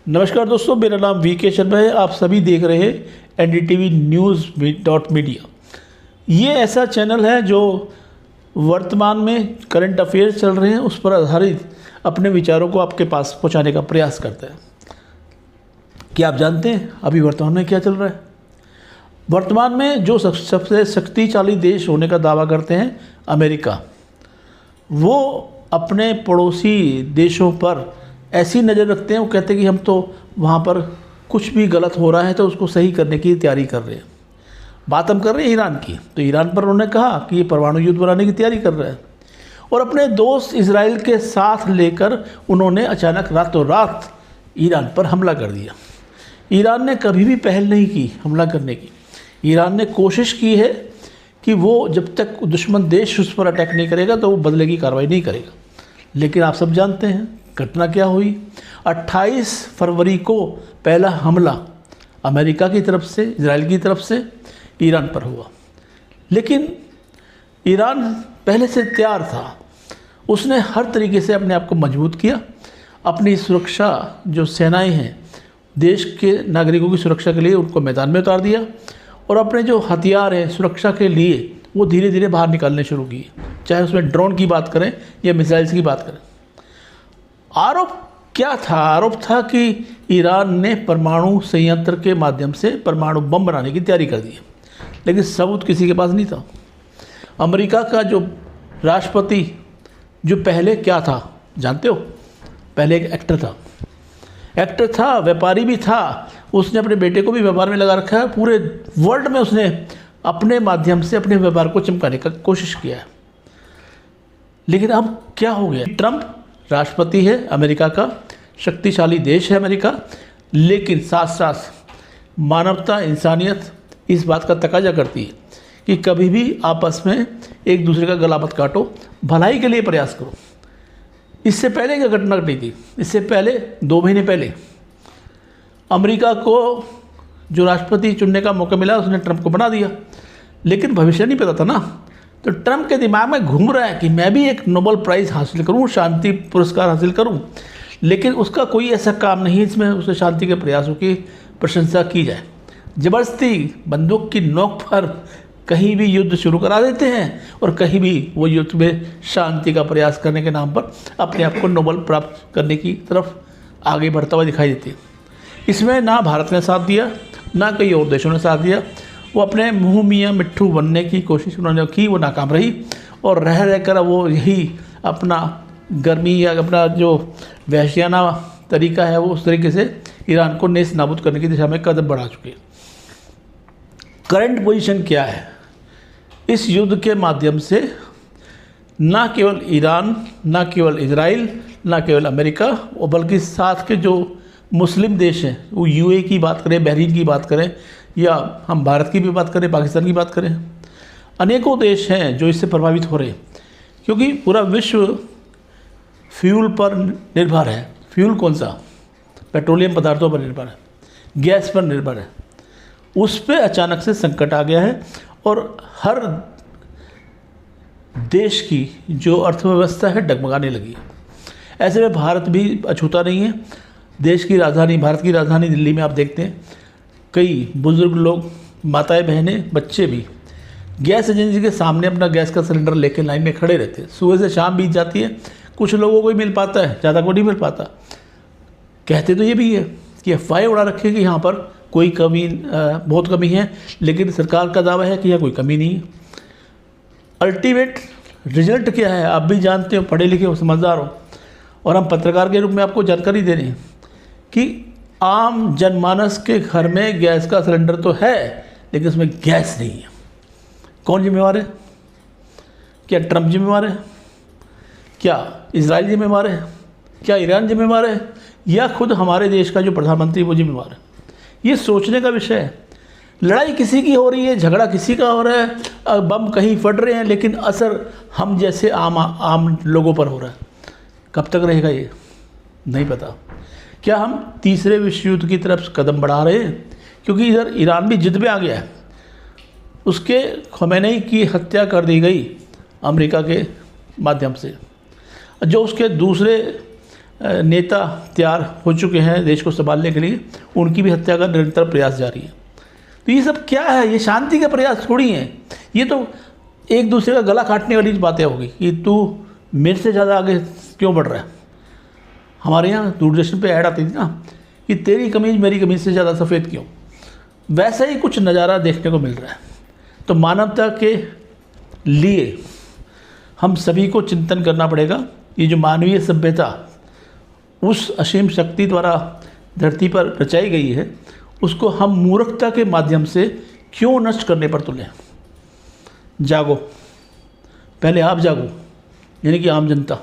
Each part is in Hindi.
नमस्कार दोस्तों, मेरा नाम वीके शर्मा है। आप सभी देख रहे हैं NDTV न्यूज़ .मीडिया। ये ऐसा चैनल है जो वर्तमान में करंट अफेयर्स चल रहे हैं उस पर आधारित अपने विचारों को आपके पास पहुंचाने का प्रयास करता है। क्या आप जानते हैं अभी वर्तमान में क्या चल रहा है? वर्तमान में जो सबसे शक्तिशाली देश होने का दावा करते हैं अमेरिका, वो अपने पड़ोसी देशों पर ऐसी नज़र रखते हैं। वो कहते हैं कि हम तो वहाँ पर कुछ भी गलत हो रहा है तो उसको सही करने की तैयारी कर रहे हैं। बात हम कर रहे हैं ईरान की, तो ईरान पर उन्होंने कहा कि ये परमाणु युद्ध बनाने की तैयारी कर रहा है, और अपने दोस्त इजराइल के साथ लेकर उन्होंने अचानक रातों रात ईरान पर हमला कर दिया। ईरान ने कभी भी पहल नहीं की हमला करने की। ईरान ने कोशिश की है कि वो जब तक दुश्मन देश उस पर अटैक नहीं करेगा तो वो बदले की कार्रवाई नहीं करेगा। लेकिन आप सब जानते हैं घटना क्या हुई। 28 फरवरी को पहला हमला अमेरिका की तरफ से, इजराइल की तरफ से ईरान पर हुआ। लेकिन ईरान पहले से तैयार था। उसने हर तरीके से अपने आप को मजबूत किया। अपनी सुरक्षा जो सेनाएं हैं, देश के नागरिकों की सुरक्षा के लिए उनको मैदान में उतार दिया, और अपने जो हथियार हैं सुरक्षा के लिए वो धीरे धीरे बाहर निकालने शुरू किए। चाहे उसमें ड्रोन की बात करें या मिसाइल्स की बात करें। आरोप क्या था? आरोप था कि ईरान ने परमाणु संयंत्र के माध्यम से परमाणु बम बनाने की तैयारी कर दी है, लेकिन सबूत किसी के पास नहीं था। अमेरिका का जो राष्ट्रपति, जो पहले क्या था जानते हो? पहले एक एक्टर था, व्यापारी भी था। उसने अपने बेटे को भी व्यापार में लगा रखा है। पूरे वर्ल्ड में उसने अपने माध्यम से अपने व्यापार को चमकाने का कोशिश किया है। लेकिन अब क्या हो गया? ट्रंप राष्ट्रपति है अमेरिका का, शक्तिशाली देश है अमेरिका, लेकिन साथ साथ मानवता, इंसानियत इस बात का तकाजा करती है कि कभी भी आपस में एक दूसरे का गला मत काटो, भलाई के लिए प्रयास करो। इससे पहले क्या घटना घटी थी? इससे पहले 2 महीने पहले अमेरिका को जो राष्ट्रपति चुनने का मौका मिला, उसने ट्रंप को बना दिया। लेकिन भविष्य नहीं पता था ना, तो ट्रंप के दिमाग में घूम रहा है कि मैं भी एक नोबेल प्राइज़ हासिल करूं, शांति पुरस्कार हासिल करूं। लेकिन उसका कोई ऐसा काम नहीं है जिसमें उसे शांति के प्रयासों की प्रशंसा की जाए। ज़बरदस्ती बंदूक की नोक पर कहीं भी युद्ध शुरू करा देते हैं, और कहीं भी वो युद्ध में शांति का प्रयास करने के नाम पर अपने आप को नोबेल प्राप्त करने की तरफ आगे बढ़ता हुआ दिखाई देती है। इसमें ना भारत ने साथ दिया, ना कई और देशों ने साथ दिया। वो अपने मुँह मियाँ मिट्ठू बनने की कोशिश उन्होंने की, वो नाकाम रही, और रह रहकर वो यही अपना गर्मी या अपना जो वहशियाना तरीका है वो उस तरीके से ईरान को नेस्त नाबूद करने की दिशा में कदम बढ़ा चुके। करंट पोजीशन क्या है? इस युद्ध के माध्यम से ना केवल ईरान, ना केवल इजराइल, ना केवल अमेरिका, और बल्कि साथ के जो मुस्लिम देश हैं, वो UAE की बात करें, बहरीन की बात करें, या हम भारत की भी बात करें, पाकिस्तान की बात करें, अनेकों देश हैं जो इससे प्रभावित हो रहे हैं। क्योंकि पूरा विश्व फ्यूल पर निर्भर है। फ्यूल कौन सा? पेट्रोलियम पदार्थों पर निर्भर है, गैस पर निर्भर है। उस पर अचानक से संकट आ गया है, और हर देश की जो अर्थव्यवस्था है डगमगाने लगी है। ऐसे में भारत भी अछूता नहीं है। देश की राजधानी, भारत की राजधानी दिल्ली में आप देखते हैं कई बुजुर्ग लोग, माताएं, बहनें, बच्चे भी गैस एजेंसी के सामने अपना गैस का सिलेंडर लेकर लाइन में खड़े रहते हैं। सुबह से शाम बीत जाती है, कुछ लोगों को ही मिल पाता है, ज़्यादा को नहीं मिल पाता। कहते तो ये भी है कि अफवाहें उड़ा रखे कि यहाँ पर कोई कमी, बहुत कमी है, लेकिन सरकार का दावा है कि यहाँ कोई कमी नहीं है। अल्टीमेट रिजल्ट क्या है आप भी जानते हो, पढ़े लिखे हो, समझदार हो, और हम पत्रकार के रूप में आपको जानकारी दे रहे हैं कि आम जनमानस के घर में गैस का सिलेंडर तो है, लेकिन उसमें गैस नहीं है। कौन जिम्मेवार है? क्या ट्रंप जिम्मेवार है? क्या इजराइल जिम्मेवार है? क्या ईरान जिम्मेवार है? या खुद हमारे देश का जो प्रधानमंत्री वो जिम्मेवार है? ये सोचने का विषय है। लड़ाई किसी की हो रही है, झगड़ा किसी का हो रहा है, बम कहीं फट रहे हैं, लेकिन असर हम जैसे आम लोगों पर हो रहा है। कब तक रहेगा ये नहीं पता। क्या हम तीसरे विश्व युद्ध की तरफ कदम बढ़ा रहे हैं? क्योंकि इधर ईरान भी जिद में आ गया है। उसके खमेनी की हत्या कर दी गई अमेरिका के माध्यम से। जो उसके दूसरे नेता तैयार हो चुके हैं देश को संभालने के लिए, उनकी भी हत्या का निरंतर प्रयास जारी है। तो ये सब क्या है? ये शांति का प्रयास थोड़ी है, ये तो एक दूसरे का गला काटने वाली बातें होगी कि तू मेरे से ज़्यादा आगे क्यों बढ़ रहा है। हमारे यहाँ दूरदर्शन पे ऐड आती थी ना कि तेरी कमीज मेरी कमीज से ज़्यादा सफ़ेद क्यों, वैसा ही कुछ नज़ारा देखने को मिल रहा है। तो मानवता के लिए हम सभी को चिंतन करना पड़ेगा। ये जो मानवीय सभ्यता उस असीम शक्ति द्वारा धरती पर रचाई गई है, उसको हम मूर्खता के माध्यम से क्यों नष्ट करने पर तुले। जागो, पहले आप जागो, यानी कि आम जनता।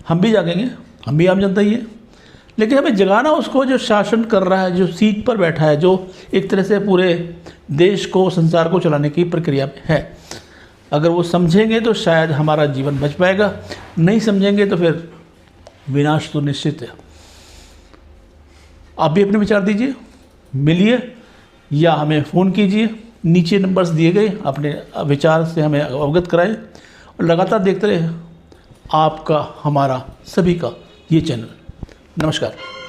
हम भी जागेंगे, हम भी आम जनता ही है, लेकिन हमें जगाना उसको जो शासन कर रहा है, जो सीट पर बैठा है, जो एक तरह से पूरे देश को, संसार को चलाने की प्रक्रिया में है। अगर वो समझेंगे तो शायद हमारा जीवन बच पाएगा, नहीं समझेंगे तो फिर विनाश तो निश्चित है। आप भी अपने विचार दीजिए, मिलिए या हमें फ़ोन कीजिए, नीचे नंबर्स दिए गए, अपने विचार से हमें अवगत कराएं और लगातार देखते रहे आपका, हमारा, सभी का ये चैनल। नमस्कार।